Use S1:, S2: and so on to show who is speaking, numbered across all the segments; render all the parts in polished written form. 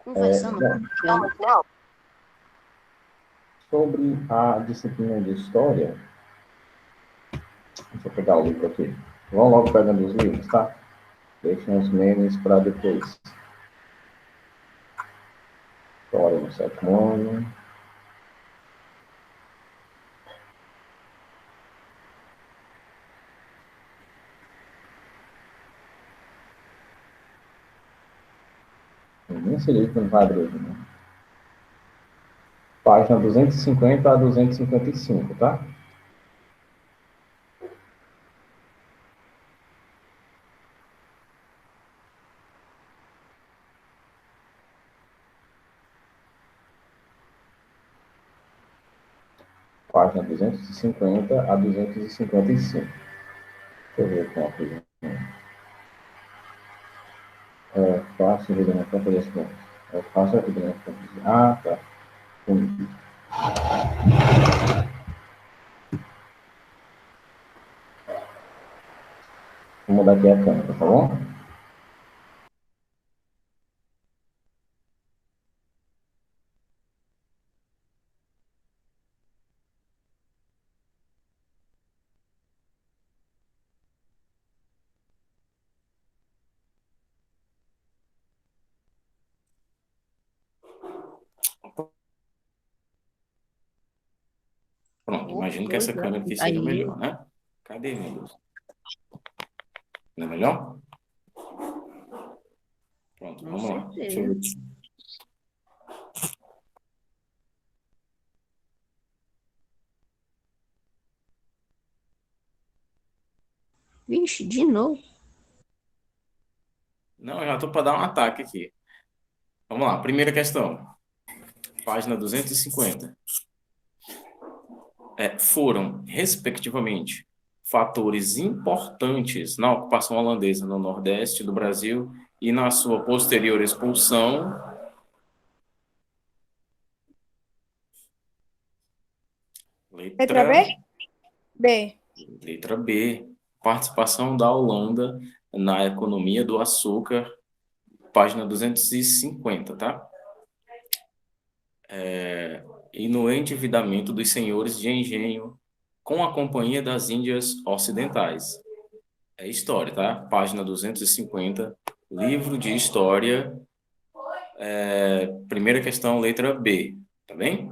S1: Conversando com
S2: Bom,
S1: o Cristiano.
S2: sobre a disciplina de História, deixa eu pegar o livro aqui. Vão logo pegando os livros, tá? Deixem os memes para depois. História no sétimo ano. Nem esse livro não vai abrir hoje, né? Página 250 a 255, tá? Página 250 a 255. Deixa eu ver como é que é fácil resolver na conta das contas. É fácil resolver na conta. Ah, tá. Entendi. Vou mudar aqui a câmera, tá bom? Pronto,
S1: Oh,
S2: imagino que
S1: pois
S2: essa
S1: é.
S2: câmera aqui seja
S1: Aí,
S2: melhor, né? Cadê, meu Deus? Não é melhor? Pronto,
S1: com
S2: vamos lá. Deixa eu
S1: certeza.
S2: ver.
S1: Vixe, de novo.
S2: Não, eu já estou para dar um ataque aqui. Vamos lá, primeira questão. Página 250. Foram, respectivamente, fatores importantes na ocupação holandesa no Nordeste do Brasil e na sua posterior expulsão.
S3: Letra
S2: Letra,
S3: B? B.
S2: letra B. Participação da Holanda na economia do açúcar. Página 250, tá? E no endividamento dos senhores de engenho com a Companhia das Índias Ocidentais. É história, tá? Página 250, livro de história, primeira questão, letra B, tá bem?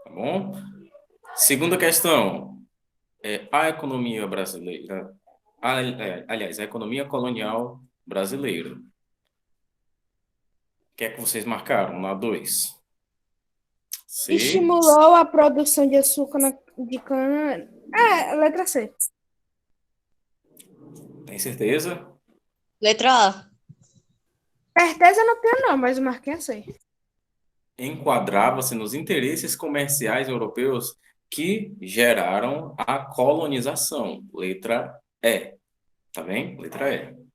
S2: Tá bom? Segunda questão, a economia brasileira, aliás, a economia colonial brasileira. O que é que vocês marcaram na 2? C,
S3: Estimulou a produção de açúcar de cana. Letra C.
S2: tem certeza?
S1: Letra A.
S3: Certeza não tenho, não, mas eu marquei a C.
S2: Enquadrava-se nos interesses comerciais europeus que geraram a colonização. Letra E. Tá bem? Letra E.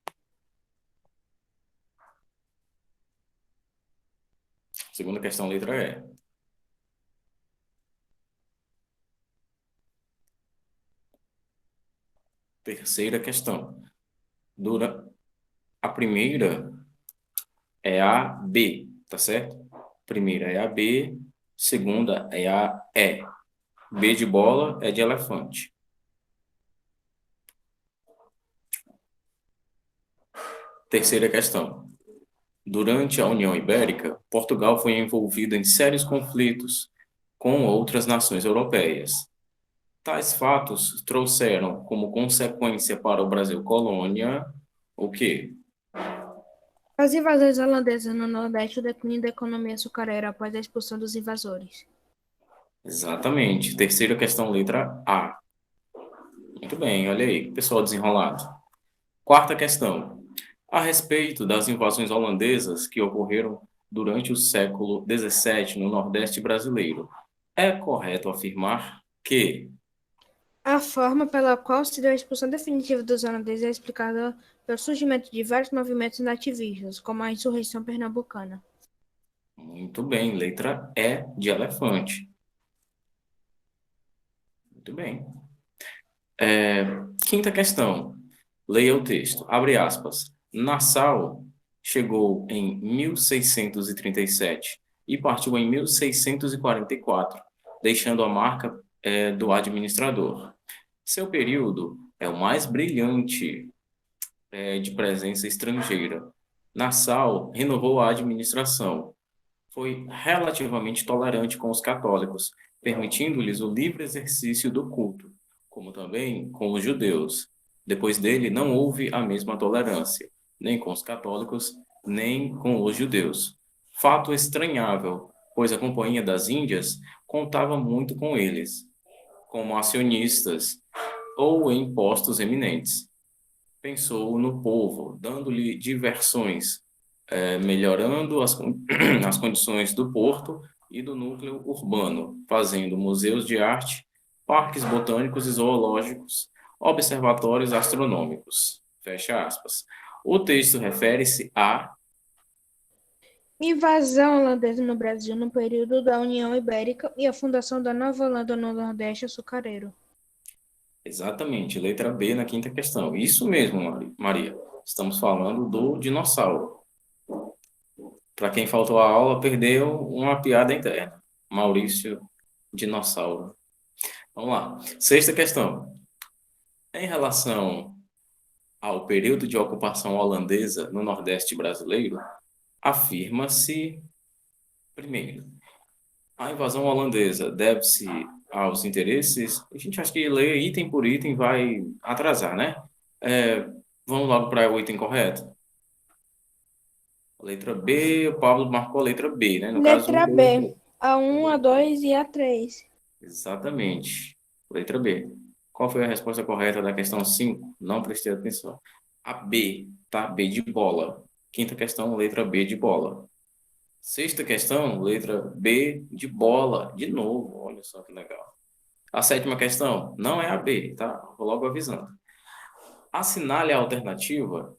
S2: Segunda questão, letra E. Terceira questão. A primeira é a B, tá certo? Primeira é a B, segunda é a E. B de bola é de elefante. Terceira questão. Durante a União Ibérica, Portugal foi envolvido em sérios conflitos com outras nações europeias. Tais fatos trouxeram como consequência para o Brasil colônia o quê?
S3: As invasões holandesas no Nordeste, o declínio da economia açucareira após a expulsão dos invasores.
S2: Exatamente. Terceira questão, letra A. Muito bem, olha aí, pessoal desenrolado. Quarta questão. A respeito das invasões holandesas que ocorreram durante o século XVII no Nordeste brasileiro, é correto afirmar que...
S3: A forma pela qual se deu a expulsão definitiva dos holandeses é explicada pelo surgimento de vários movimentos nativistas, como a insurreição pernambucana.
S2: Muito bem, letra E de elefante. Muito bem. Quinta questão. Leia o texto. Abre aspas. Nassau chegou em 1637 e partiu em 1644, deixando a marca do administrador. Seu período é o mais brilhante de presença estrangeira. Nassau renovou a administração. Foi relativamente tolerante com os católicos, permitindo-lhes o livre exercício do culto, como também com os judeus. Depois dele, não houve a mesma tolerância, nem com os católicos, nem com os judeus. Fato estranhável, pois a Companhia das Índias contava muito com eles, como acionistas ou em postos eminentes. Pensou no povo, dando-lhe diversões, melhorando as condições do porto e do núcleo urbano, fazendo museus de arte, parques botânicos e zoológicos, observatórios astronômicos. Fecha aspas. O texto refere-se a.
S3: Invasão holandesa no Brasil no período da União Ibérica e a fundação da Nova Holanda no Nordeste açucareiro.
S2: Exatamente, letra B na quinta questão. Isso mesmo, Maria. Estamos falando do dinossauro. Para quem faltou a aula, perdeu uma piada interna. Maurício Dinossauro. Vamos lá. Sexta questão. Em relação ao período de ocupação holandesa no Nordeste brasileiro, afirma-se, primeiro, a invasão holandesa deve-se aos interesses. A gente acha que ler item por item vai atrasar, né? É, vamos logo para o item correto. A letra B, o Pablo marcou a letra B, né? No caso,
S3: Letra B.
S2: o-
S3: A1, A2 e A3.
S2: Exatamente. Letra B. Qual foi a resposta correta da questão 5? Não prestei atenção. A B, tá? B de bola. Quinta questão, letra B de bola. Sexta questão, letra B de bola. De novo, olha só que legal. A sétima questão, não é a B, tá? Vou logo avisando. Assinale a alternativa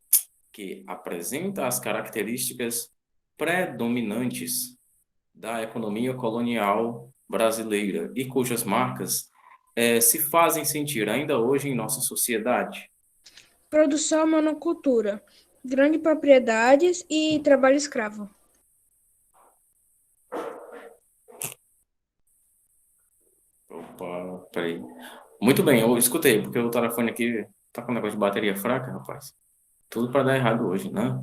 S2: que apresenta as características predominantes da economia colonial brasileira e cujas marcas se fazem sentir ainda hoje em nossa sociedade.
S3: Produção monocultura. Grandes propriedades e trabalho escravo.
S2: Opa, peraí. Muito bem, eu escutei, porque o telefone aqui tá com um negócio de bateria fraca, rapaz. Tudo para dar errado hoje, né?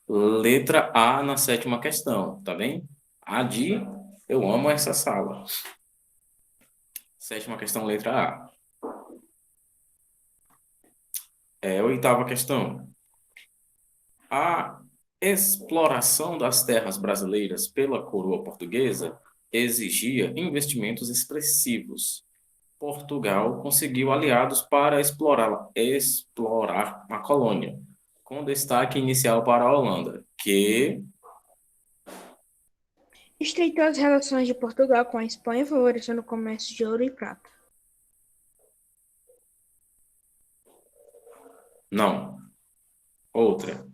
S2: Letra A na sétima questão, tá bem? A de eu amo essa sala. Sétima questão, letra A. Oitava questão. A exploração das terras brasileiras pela coroa portuguesa exigia investimentos expressivos. Portugal conseguiu aliados para explorar a colônia, com destaque inicial para a Holanda, que
S3: Estreitou as relações de Portugal com a Espanha, favorecendo o comércio de ouro e prata.
S2: não, outra.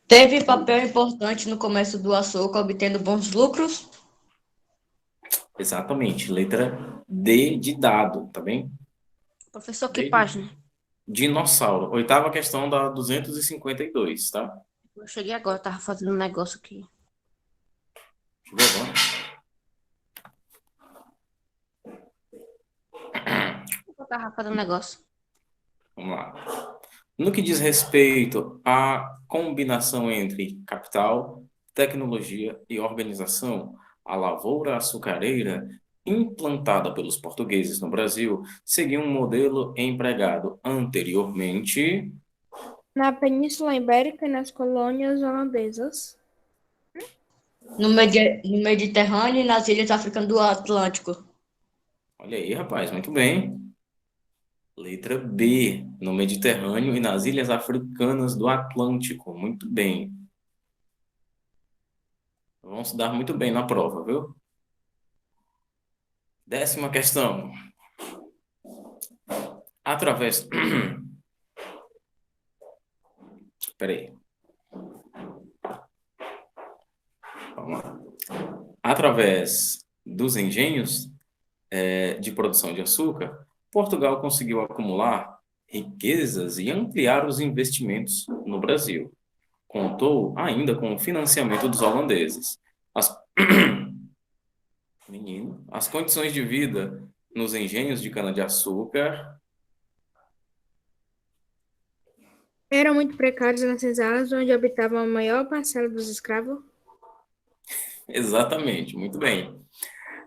S1: Teve papel importante no comércio do açúcar, obtendo bons lucros.
S2: Exatamente, letra D de dado, tá bem?
S1: Professor, que
S2: D de
S1: página?
S2: dinossauro. Oitava questão da 252, tá?
S1: Eu cheguei agora, tava fazendo um negócio aqui.
S2: Chegou agora?
S1: Eu tava fazendo um negócio.
S2: Vamos lá. No que diz respeito à combinação entre capital, tecnologia e organização, a lavoura açucareira, implantada pelos portugueses no Brasil, seguia um modelo empregado anteriormente.
S3: Na Península Ibérica e nas colônias holandesas.
S1: No Mediterrâneo e nas ilhas africanas do Atlântico.
S2: Olha aí, rapaz, muito bem. Letra B, no Mediterrâneo e nas ilhas africanas do Atlântico. Muito bem. Vamos dar muito bem na prova, viu? Décima questão. Através. Peraí. Vamos lá. Através dos engenhos de produção de açúcar, Portugal conseguiu acumular riquezas e ampliar os investimentos no Brasil. Contou ainda com o financiamento dos holandeses. As, as condições de vida nos engenhos de cana-de-açúcar.
S3: Eram muito precários nas senzalas onde habitava a maior parcela dos escravos.
S2: Exatamente, muito bem.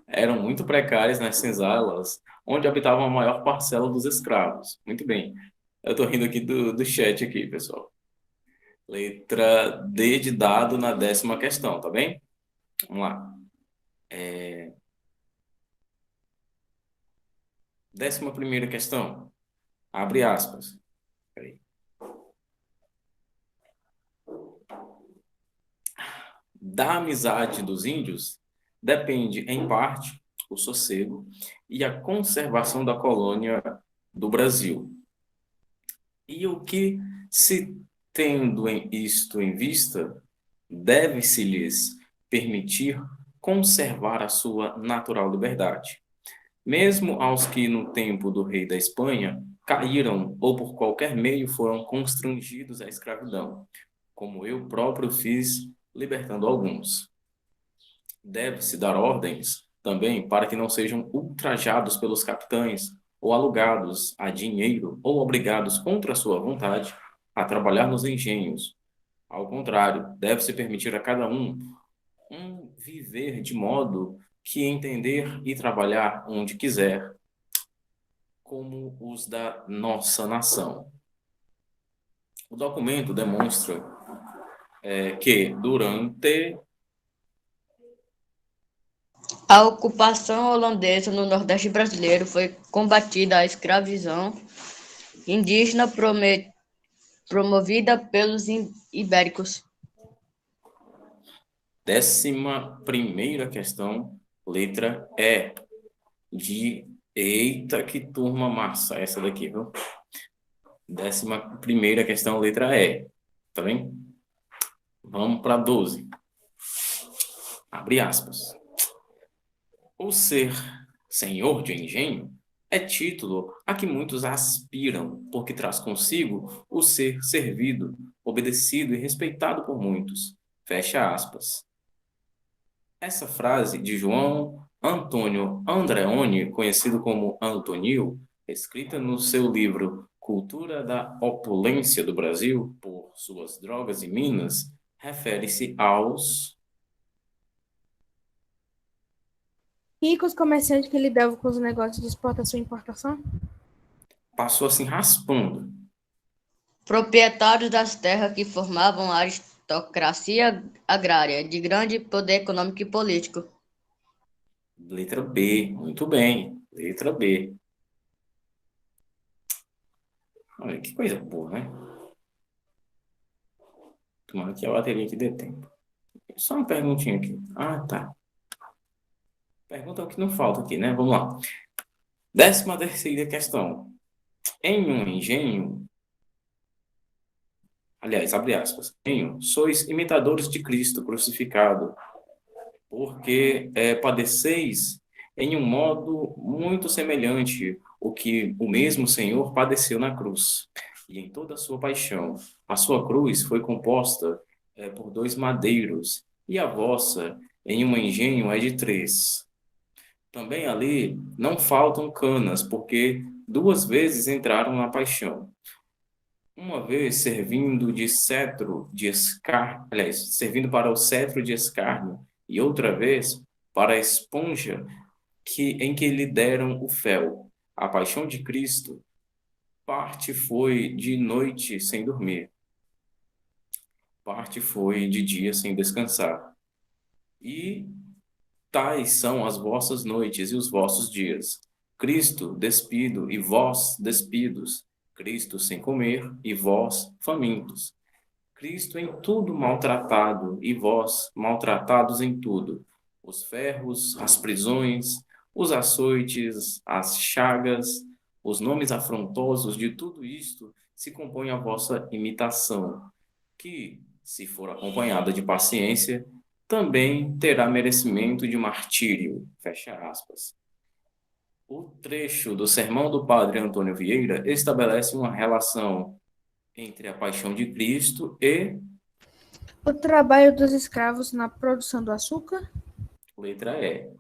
S2: Eram muito precárias nas senzalas onde habitavam a maior parcela dos escravos. Muito bem. Eu estou rindo aqui do chat aqui, pessoal. Letra D de dado na 10ª questão, tá bem? Vamos lá. 11ª questão. Abre aspas. Peraí. Da amizade dos índios depende, em parte, o sossego e a conservação da colônia do Brasil. E o que, se tendo isto em vista, deve-se-lhes permitir conservar a sua natural liberdade, mesmo aos que, no tempo do rei da Espanha, caíram ou por qualquer meio foram constrangidos à escravidão, como eu próprio fiz, libertando alguns. Deve-se dar ordens também para que não sejam ultrajados pelos capitães ou alugados a dinheiro ou obrigados contra sua vontade a trabalhar nos engenhos. Ao contrário, deve-se permitir a cada um viver de modo que entender e trabalhar onde quiser, como os da nossa nação. O documento demonstra que, durante
S1: A ocupação holandesa no Nordeste brasileiro foi combatida a escravidão indígena promovida pelos ibéricos.
S2: 11ª questão, letra E, de... Eita, que turma massa essa daqui, viu? 11ª questão, letra E, tá bem? Vamos para 12. Abre aspas. O ser senhor de engenho é título a que muitos aspiram, porque traz consigo o ser servido, obedecido e respeitado por muitos. Fecha aspas. Essa frase de João Antônio Andreoni, conhecido como Antonil, escrita no seu livro Cultura da Opulência do Brasil, por suas drogas e minas, refere-se aos
S3: Ricos comerciantes que lidavam com os negócios de exportação e importação.
S2: passou assim raspando.
S1: Proprietários das terras que formavam a aristocracia agrária, de grande poder econômico e político.
S2: Letra B, muito bem. Letra B. Olha, que coisa boa, né? Tomara que a bateria aqui dê tempo. Só uma perguntinha aqui. Ah, tá. Pergunta o que não falta aqui, né? Vamos lá. 13ª questão. Em um engenho, aliás, abre aspas, engenho, sois imitadores de Cristo crucificado, porque padeceis em um modo muito semelhante o que o mesmo Senhor padeceu na cruz. E em toda a sua paixão, a sua cruz foi composta por 2 madeiros, e a vossa em um engenho é de 3. Também ali não faltam canas, porque 2 vezes entraram na paixão. Uma vez servindo de cetro de escárnio, aliás, servindo para o cetro de escárnio, e outra vez para a esponja em que lhe deram o fel. A paixão de Cristo, parte foi de noite sem dormir, parte foi de dia sem descansar. E tais são as vossas noites e os vossos dias. Cristo despido e vós despidos. Cristo sem comer e vós famintos. Cristo em tudo maltratado e vós maltratados em tudo. Os ferros, as prisões, os açoites, as chagas, os nomes afrontosos de tudo isto se compõe a vossa imitação, que, se for acompanhada de paciência, também terá merecimento de martírio. Fecha aspas. O trecho do Sermão do Padre Antônio Vieira estabelece uma relação entre a paixão de Cristo e
S3: O trabalho dos escravos na produção do açúcar.
S2: letra E.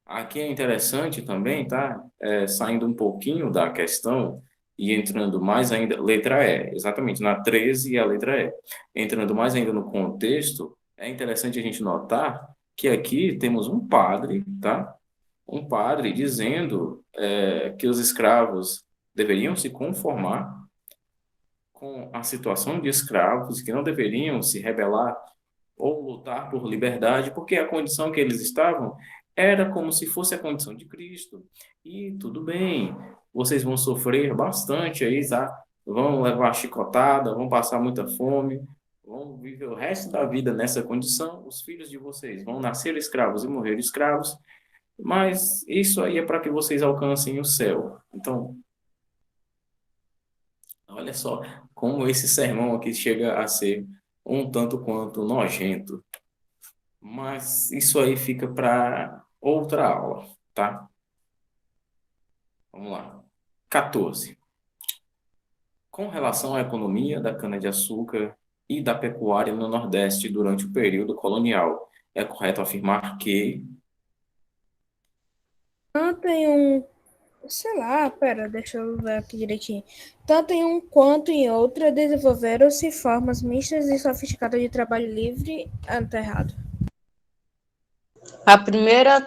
S2: Aqui é interessante também, tá? Saindo um pouquinho da questão e entrando mais ainda, letra E, exatamente, na 13 e a letra E. Entrando mais ainda no contexto, é interessante a gente notar que aqui temos um padre, tá? Um padre dizendo que os escravos deveriam se conformar com a situação de escravos, que não deveriam se rebelar ou lutar por liberdade, porque a condição que eles estavam era como se fosse a condição de Cristo. E tudo bem, vocês vão sofrer bastante aí, tá? Vão levar chicotada, vão passar muita fome, vão viver o resto da vida nessa condição. Os filhos de vocês vão nascer escravos e morrer escravos, mas isso aí é para que vocês alcancem o céu. Então, olha só como esse sermão aqui chega a ser um tanto quanto nojento. Mas isso aí fica para outra aula, tá? Vamos lá. 14. Com relação à economia da cana-de-açúcar e da pecuária no Nordeste durante o período colonial, é correto afirmar que,
S3: Tanto em um, sei lá, pera, deixa eu ver aqui direitinho. Tanto em um quanto em outra, desenvolveram-se formas mistas e sofisticadas de trabalho livre. Ah, tá errado.
S1: A primeira,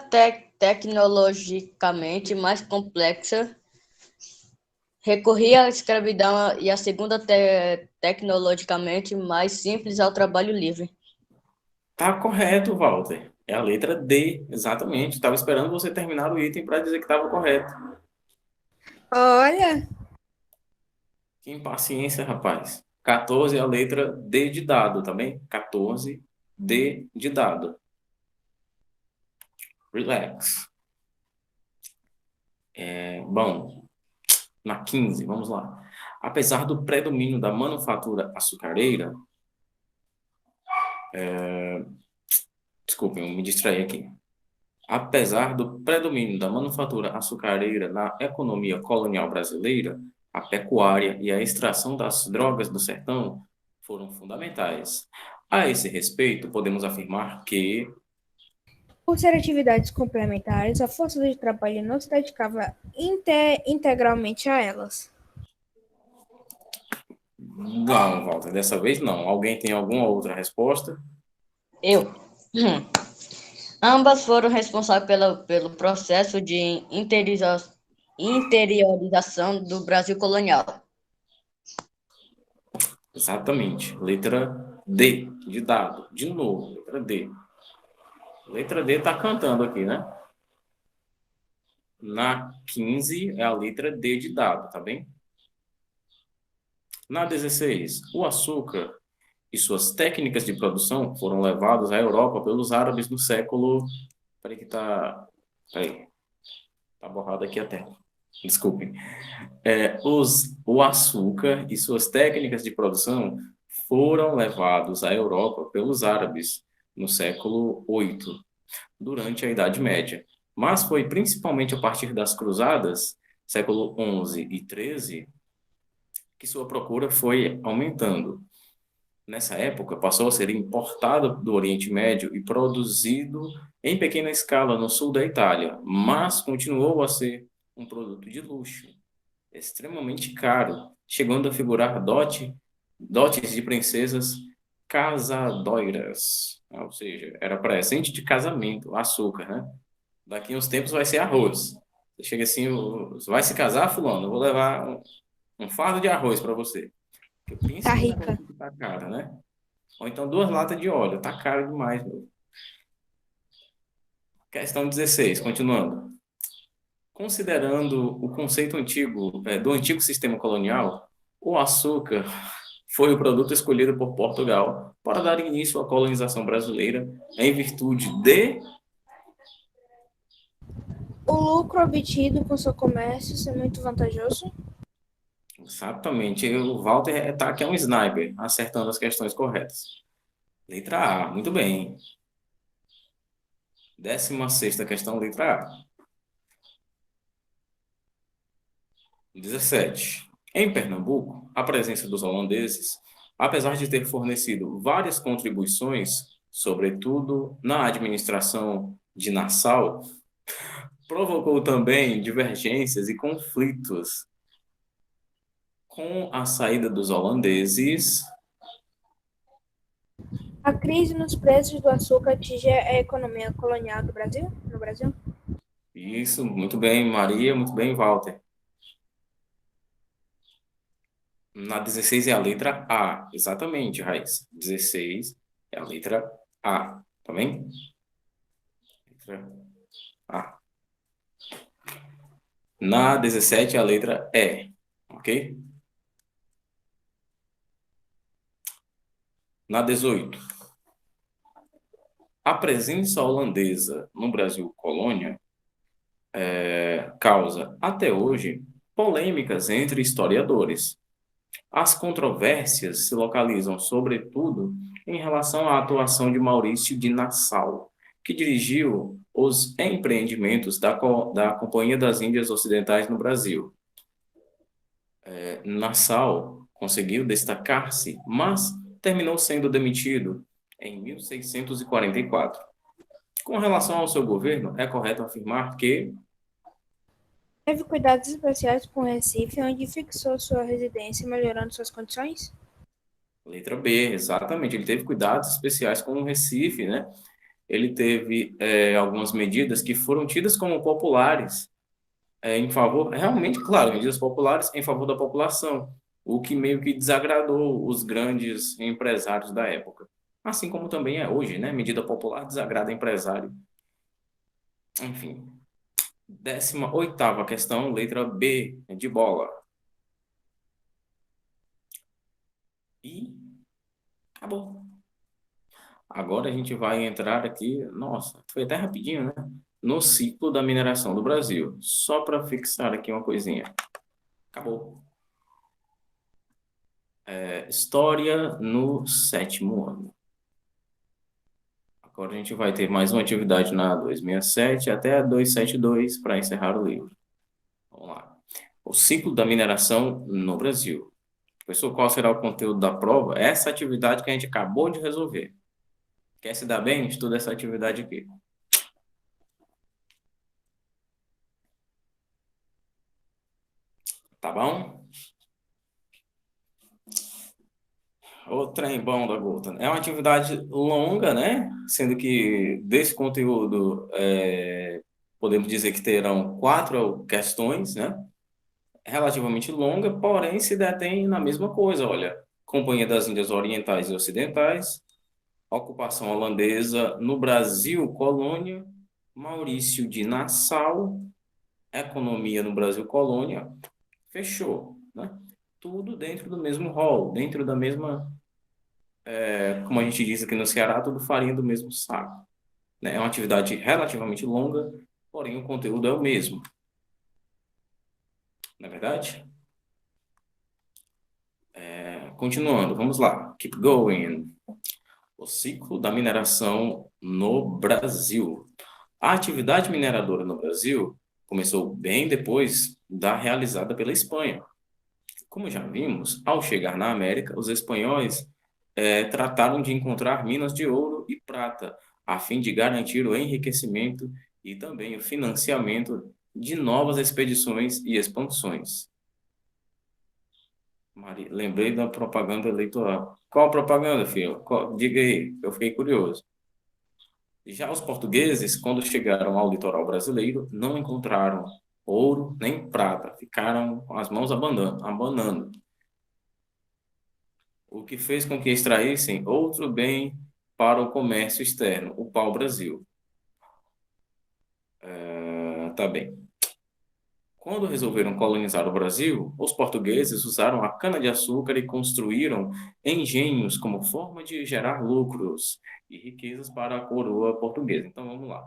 S1: tecnologicamente mais complexa, recorria à escravidão e a segunda, tecnologicamente mais simples, ao trabalho livre.
S2: tá correto, Walter. É a letra D, exatamente. Estava esperando você terminar o item para dizer que estava correto.
S3: Olha,
S2: Que impaciência, rapaz. 14 é a letra D de dado, tá bem? 14, D de dado. Relax. Bom, na 15, vamos lá. Apesar do predomínio da manufatura açucareira, desculpem, eu me distraí aqui. Apesar do predomínio da manufatura açucareira na economia colonial brasileira, a pecuária e a extração das drogas do sertão foram fundamentais. A esse respeito, podemos afirmar que
S3: por ser atividades complementares, a força de trabalho não se dedicava integralmente a elas.
S2: não, Walter, dessa vez não. Alguém tem alguma outra resposta?
S1: Eu. Ambas foram responsáveis pelo processo de interiorização do Brasil colonial.
S2: Exatamente. Letra D, de dado. De novo, letra D. Letra D tá cantando aqui, né? Na 15 é a letra D de dado, tá bem? Na 16, o açúcar e suas técnicas de produção foram levados à Europa pelos árabes no século. Peraí que tá. Peraí. Tá borrado aqui a tela. Desculpem. O açúcar e suas técnicas de produção foram levados à Europa pelos árabes no século VIII, durante a Idade Média. Mas foi principalmente a partir das Cruzadas, século XI e XIII, que sua procura foi aumentando. Nessa época, passou a ser importado do Oriente Médio e produzido em pequena escala no sul da Itália, mas continuou a ser um produto de luxo, extremamente caro, chegando a figurar dotes de princesas casadoiras, ou seja, era presente de casamento, açúcar, né? Daqui uns tempos vai ser arroz. Você chega assim, vai se casar, fulano? Eu vou levar um fardo de arroz para você. Porque pensa
S3: Tá
S2: no
S3: rica.
S2: negócio que tá caro, né? Ou então 2 latas de óleo, tá caro demais, meu. Questão 16, continuando. Considerando o conceito antigo, do antigo sistema colonial, o açúcar foi o produto escolhido por Portugal para dar início à colonização brasileira em virtude de.
S3: O lucro obtido com seu comércio ser muito vantajoso.
S2: Exatamente, o Walter está aqui é um sniper, acertando as questões corretas. Letra A, muito bem. 16ª questão, letra A. 17. Em Pernambuco, a presença dos holandeses, apesar de ter fornecido várias contribuições, sobretudo na administração de Nassau, provocou também divergências e conflitos. Com a saída dos holandeses,
S3: A crise nos preços do açúcar atinge a economia colonial do Brasil, no Brasil?
S2: isso, muito bem, Maria, muito bem, Walter. Na 16 é a letra A, exatamente, Raíssa. 16 é a letra A, tá bem? Letra A. Na 17 é a letra E, ok? Na 18, a presença holandesa no Brasil colônia causa, até hoje, polêmicas entre historiadores. As controvérsias se localizam, sobretudo, em relação à atuação de Maurício de Nassau, que dirigiu os empreendimentos da Companhia das Índias Ocidentais no Brasil. Nassau conseguiu destacar-se, mas terminou sendo demitido em 1644. Com relação ao seu governo, é correto afirmar que
S3: Teve cuidados especiais com Recife, onde fixou sua residência, melhorando suas condições?
S2: letra B, exatamente. Ele teve cuidados especiais com o Recife, né? Ele teve algumas medidas que foram tidas como populares em favor, realmente, claro, medidas populares em favor da população, o que meio que desagradou os grandes empresários da época. Assim como também é hoje, né? Medida popular desagrada empresário. Enfim. 18ª questão, letra B, de bola. E acabou. Agora a gente vai entrar aqui, nossa, foi até rapidinho, né? No ciclo da mineração do Brasil. Só para fixar aqui uma coisinha. Acabou. História no 7º ano. Agora a gente vai ter mais uma atividade na 267 até a 272 para encerrar o livro. Vamos lá. O ciclo da mineração no Brasil. Professor, qual será o conteúdo da prova? Essa atividade que a gente acabou de resolver. Quer se dar bem? Estuda essa atividade aqui. Tá bom? O trem bom da gota. É uma atividade longa, né? Sendo que desse conteúdo, podemos dizer que terão 4 questões, né? Relativamente longa, porém se detém na mesma coisa. Olha, Companhia das Índias Orientais e Ocidentais, ocupação holandesa no Brasil, colônia, Maurício de Nassau, economia no Brasil, colônia, fechou, né? Tudo dentro do mesmo rol, dentro da mesma, como a gente diz aqui no Ceará, tudo farinha do mesmo saco, né? É uma atividade relativamente longa, porém o conteúdo é o mesmo, não é verdade? Continuando, vamos lá, keep going. O ciclo da mineração no Brasil. A atividade mineradora no Brasil começou bem depois da realizada pela Espanha. Como já vimos, ao chegar na América, os espanhóis trataram de encontrar minas de ouro e prata, a fim de garantir o enriquecimento e também o financiamento de novas expedições e expansões. Maria, lembrei da propaganda eleitoral. Qual propaganda, filho? Diga aí, eu fiquei curioso. Já os portugueses, quando chegaram ao litoral brasileiro, não encontraram ouro nem prata, ficaram com as mãos abanando, o que fez com que extraíssem outro bem para o comércio externo, o pau-brasil. Tá bem. Quando resolveram colonizar o Brasil, os portugueses usaram a cana-de-açúcar e construíram engenhos como forma de gerar lucros e riquezas para a coroa portuguesa. Então vamos lá.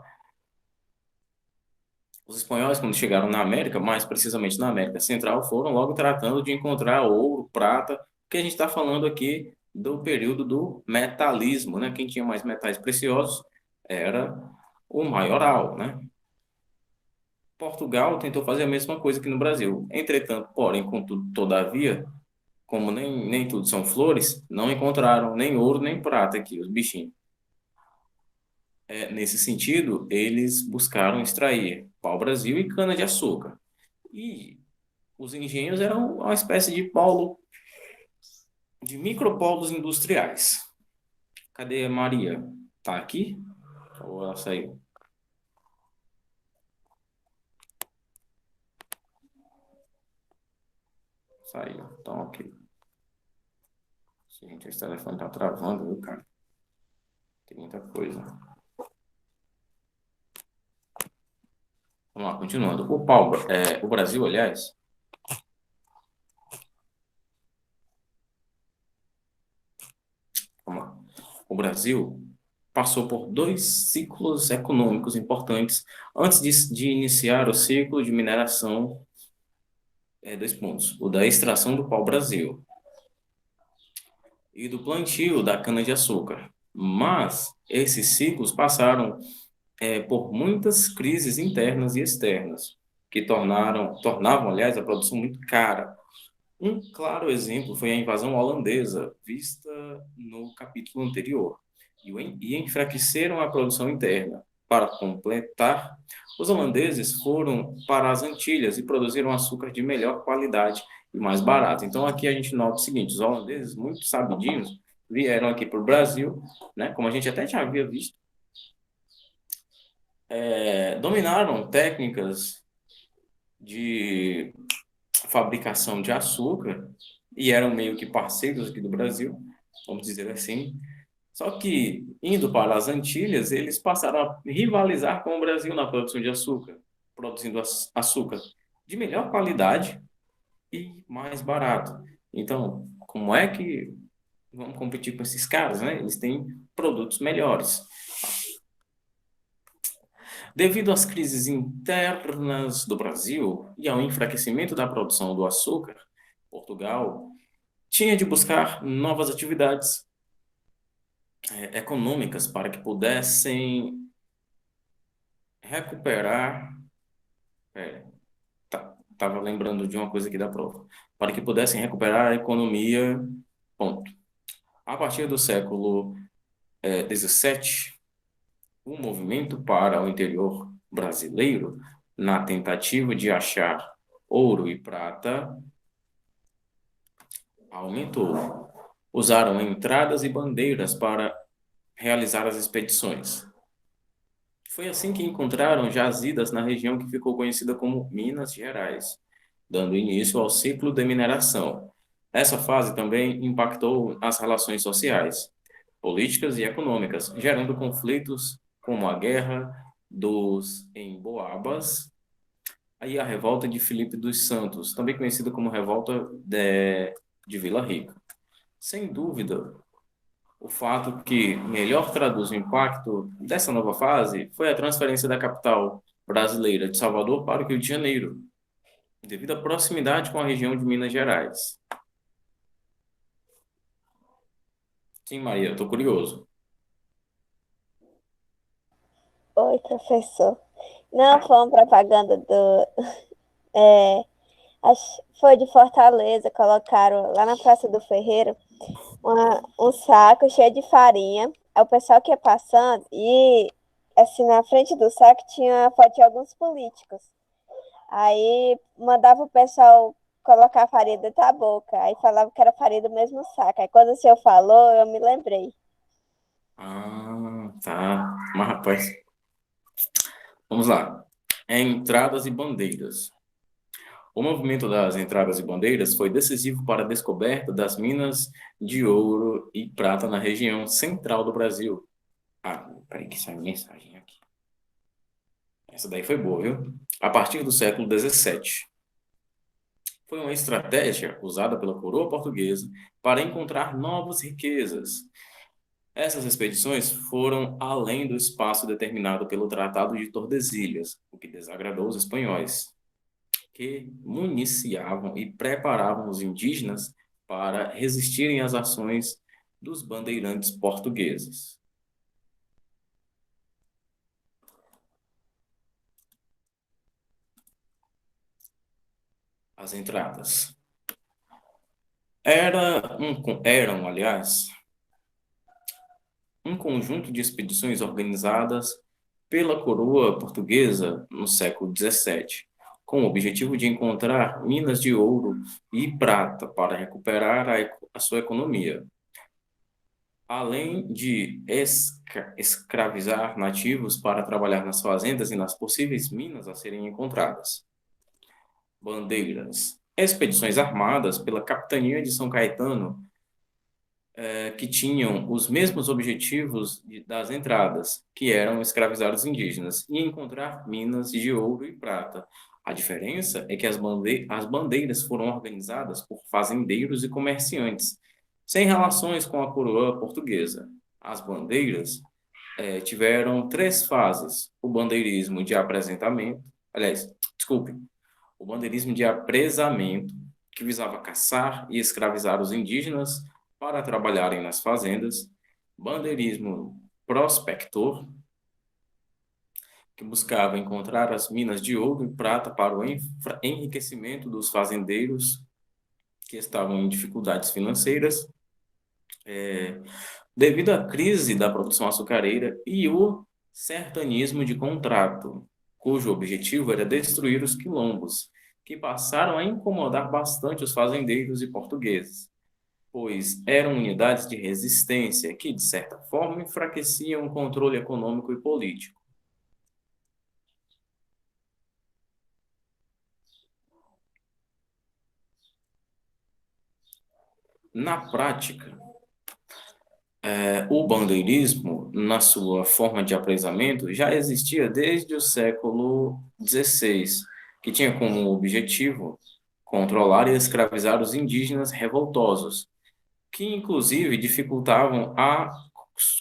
S2: Os espanhóis, quando chegaram na América, mais precisamente na América Central, foram logo tratando de encontrar ouro, prata, que a gente está falando aqui do período do metalismo, né? Quem tinha mais metais preciosos era o maioral, né? Portugal tentou fazer a mesma coisa que no Brasil. Entretanto, porém, contudo, todavia, como nem tudo são flores, não encontraram nem ouro nem prata aqui, os bichinhos. Nesse sentido, eles buscaram extrair pau-brasil e cana-de-açúcar. E os engenhos eram uma espécie de polo, de micropolos industriais. Cadê a Maria? Tá aqui? Ou ela saiu? Saiu. Então, ok. Gente, esse telefone tá travando, viu, cara? Tem muita coisa. Vamos lá, continuando. O Brasil, aliás, vamos lá. O Brasil passou por dois ciclos econômicos importantes antes de iniciar o ciclo de mineração, dois pontos, o da extração do pau-brasil e do plantio da cana-de-açúcar. Mas esses ciclos passaram por muitas crises internas e externas, que tornavam, aliás, a produção muito cara. Um claro exemplo foi a invasão holandesa, vista no capítulo anterior, e enfraqueceram a produção interna. Para completar, os holandeses foram para as Antilhas e produziram açúcar de melhor qualidade e mais barato. Então, aqui a gente nota o seguinte: os holandeses, muito sabidinhos, vieram aqui para o Brasil, né, como a gente até já havia visto, dominaram técnicas de fabricação de açúcar e eram meio que parceiros aqui do Brasil, vamos dizer assim. Só que, indo para as Antilhas, eles passaram a rivalizar com o Brasil na produção de açúcar, produzindo açúcar de melhor qualidade e mais barato. Então, como é que vamos competir com esses caras, né? Eles têm produtos melhores. Devido às crises internas do Brasil e ao enfraquecimento da produção do açúcar, Portugal tinha de buscar novas atividades econômicas para que pudessem recuperar. Estava lembrando de uma coisa aqui da prova. Para que pudessem recuperar a economia. Ponto. A partir do século XVII, o movimento para o interior brasileiro, na tentativa de achar ouro e prata, aumentou. Usaram entradas e bandeiras para realizar as expedições. Foi assim que encontraram jazidas na região que ficou conhecida como Minas Gerais, dando início ao ciclo de mineração. Essa fase também impactou as relações sociais, políticas e econômicas, gerando conflitos como a Guerra dos Emboabas e a Revolta de Filipe dos Santos, também conhecida como Revolta de Vila Rica. Sem dúvida, o fato que melhor traduz o impacto dessa nova fase foi a transferência da capital brasileira de Salvador para o Rio de Janeiro, devido à proximidade com a região de Minas Gerais. Sim, Maria, estou curioso.
S4: Oi, professor. Não, foi uma propaganda do. é, Foi de Fortaleza, colocaram lá na Praça do Ferreiro um saco cheio de farinha. Aí o pessoal que ia passando e assim na frente do saco tinha a foto de alguns políticos. Aí mandava o pessoal colocar a farinha dentro da boca. Aí falava que era farinha do mesmo saco. Aí quando o senhor falou, eu me lembrei.
S2: Ah, tá. Mas, rapaz, vamos lá. Entradas e bandeiras. O movimento das entradas e bandeiras foi decisivo para a descoberta das minas de ouro e prata na região central do Brasil. Ah, peraí que saiu mensagem aqui. Essa daí foi boa, viu? A partir do século XVII. Foi uma estratégia usada pela coroa portuguesa para encontrar novas riquezas. Essas expedições foram além do espaço determinado pelo Tratado de Tordesilhas, o que desagradou os espanhóis, que municiavam e preparavam os indígenas para resistirem às ações dos bandeirantes portugueses. as entradas. Eram, aliás, um conjunto de expedições organizadas pela coroa portuguesa no século XVII, com o objetivo de encontrar minas de ouro e prata para recuperar a sua economia, além de escravizar nativos para trabalhar nas fazendas e nas possíveis minas a serem encontradas. Bandeiras. Expedições armadas pela Capitania de São Caetano, que tinham os mesmos objetivos das entradas, que eram escravizar os indígenas e encontrar minas de ouro e prata. A diferença é que as bandeiras foram organizadas por fazendeiros e comerciantes, sem relações com a coroa portuguesa. As bandeiras tiveram três fases: o bandeirismo de apresentamento, aliás, desculpe, o bandeirismo de apresamento, que visava caçar e escravizar os indígenas para trabalharem nas fazendas; bandeirismo prospector, que buscava encontrar as minas de ouro e prata para o enriquecimento dos fazendeiros que estavam em dificuldades financeiras, devido à crise da produção açucareira; e o sertanismo de contrato, cujo objetivo era destruir os quilombos, que passaram a incomodar bastante os fazendeiros e portugueses, pois eram unidades de resistência que, de certa forma, enfraqueciam o controle econômico e político. Na prática, o bandeirismo, na sua forma de apresamento, já existia desde o século XVI, que tinha como objetivo controlar e escravizar os indígenas revoltosos, que inclusive dificultavam a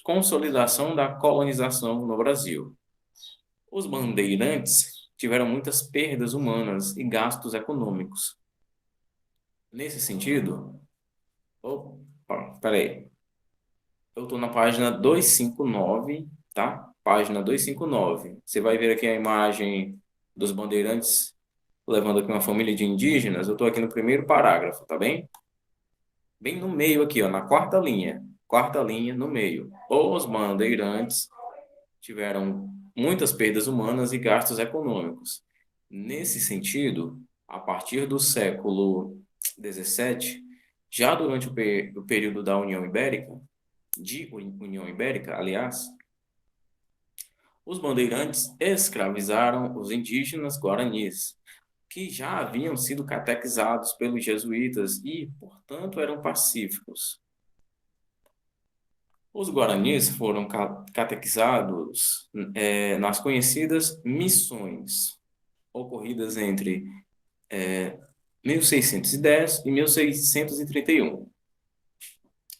S2: consolidação da colonização no Brasil. Os bandeirantes tiveram muitas perdas humanas e gastos econômicos. Nesse sentido, peraí, eu estou na página 259, tá? Página 259. Você vai ver aqui a imagem dos bandeirantes levando aqui uma família de indígenas. Eu estou aqui no primeiro parágrafo, tá bem? Bem no meio aqui, ó, na quarta linha no meio. Os bandeirantes tiveram muitas perdas humanas e gastos econômicos. Nesse sentido, a partir do século XVII, já durante o período da União Ibérica, aliás, os bandeirantes escravizaram os indígenas guaranis, que já haviam sido catequizados pelos jesuítas e, portanto, eram pacíficos. Os guaranis foram catequizados nas conhecidas missões, ocorridas entre 1610 e 1631.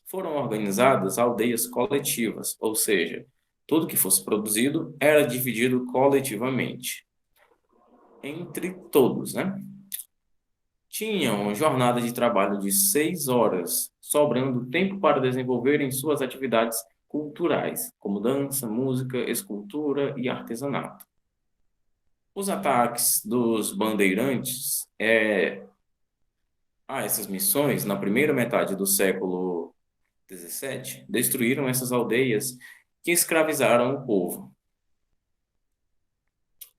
S2: Foram organizadas aldeias coletivas, ou seja, tudo que fosse produzido era dividido coletivamente, entre todos, né? Tinham jornada de trabalho de 6 horas, sobrando tempo para desenvolverem suas atividades culturais, como dança, música, escultura e artesanato. Os ataques dos bandeirantes a essas missões, na primeira metade do século XVII, destruíram essas aldeias que escravizaram o povo.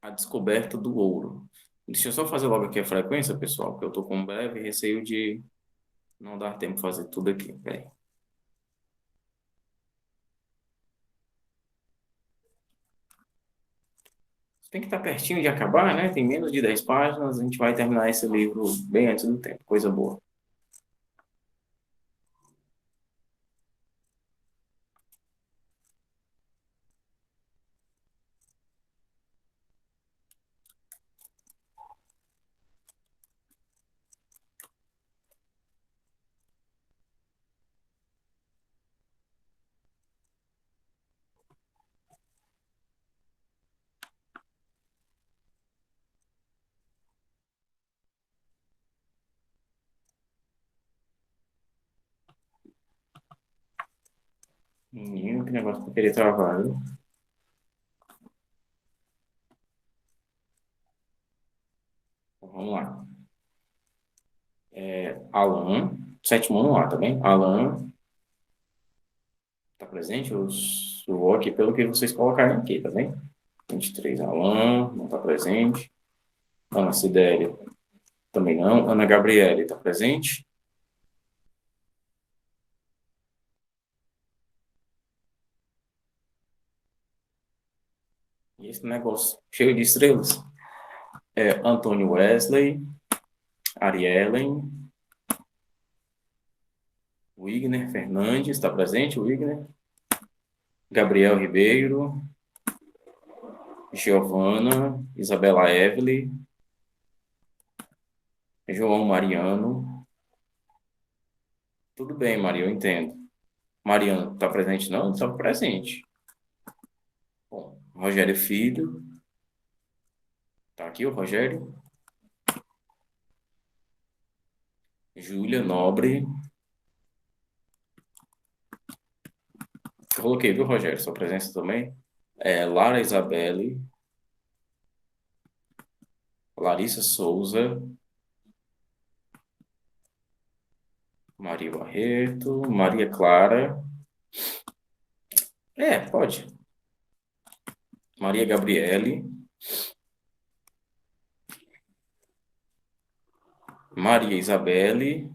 S2: A descoberta do ouro. Deixa eu só fazer logo aqui a frequência, pessoal, porque eu estou com um breve receio de não dar tempo de fazer tudo aqui. Peraí. Tem que estar pertinho de acabar, né? Tem menos de 10 páginas, a gente vai terminar esse livro bem antes do tempo. Coisa boa. Menino, que negócio que eu queria travar, viu? Então, vamos lá. Alan, sétimo ano A, tá bem? Alan, tá presente? Eu vou aqui pelo que vocês colocarem aqui, tá bem? 23, Alan, não tá presente. Ana Cidéria, também não. Ana Gabriele, tá presente? E esse negócio cheio de estrelas. Antônio Wesley, Ariellen, Wigner Fernandes, está presente, Wigner? Gabriel Ribeiro, Giovana, Isabela Evely, João Mariano. Tudo bem, Maria, eu entendo. Mariano, está presente? Não, está presente. Bom, Rogério Filho. Está aqui o Rogério. Júlia Nobre. Coloquei, viu, Rogério? Sua presença também. Lara Isabelle. Larissa Souza. Maria Barreto. Maria Clara. Pode. Maria Gabriele. Maria Isabelle.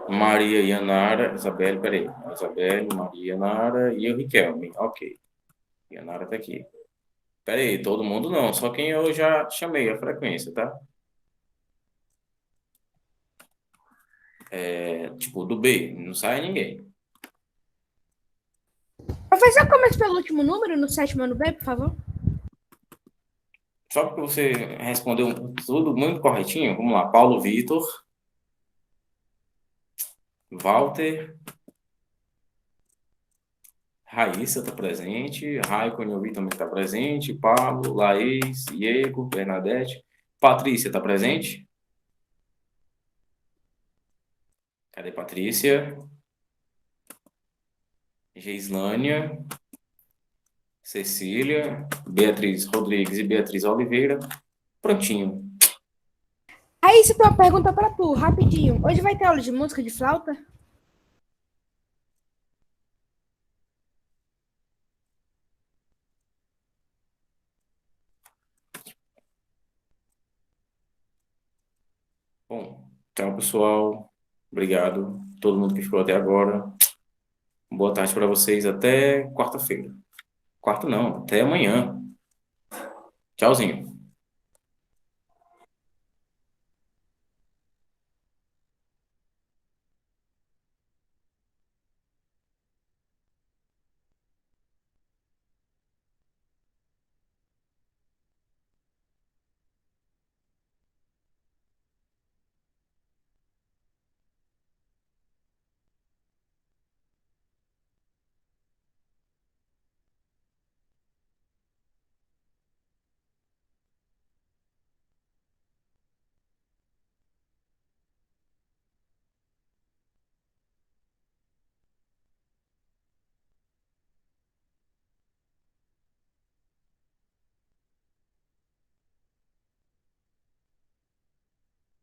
S2: Maria Yanara. Isabelle, peraí. Isabelle, Maria Yanara e o Riquelme. Ok. Yanara tá aqui. Peraí, todo mundo não. Só quem eu já chamei a frequência, tá? Tipo, do B. Não sai ninguém.
S3: Professor, começa pelo último número, no sétimo ano B, por favor.
S2: Só porque você respondeu tudo muito corretinho. Vamos lá. Paulo Vitor. Walter. Raíssa está presente. Raikkonen, eu vi também está presente. Pablo, Laís, Diego, Bernadette. Patrícia está presente? Cadê Patrícia? Geislânia. Cecília. Beatriz Rodrigues e Beatriz Oliveira. Prontinho.
S3: Aí, se tem uma pergunta pra tu, rapidinho. Hoje vai ter aula de música de flauta?
S2: Bom, tchau, pessoal. Obrigado. Todo mundo que ficou até agora. Boa tarde para vocês. Até quarta-feira. Quarta não, até amanhã. Tchauzinho.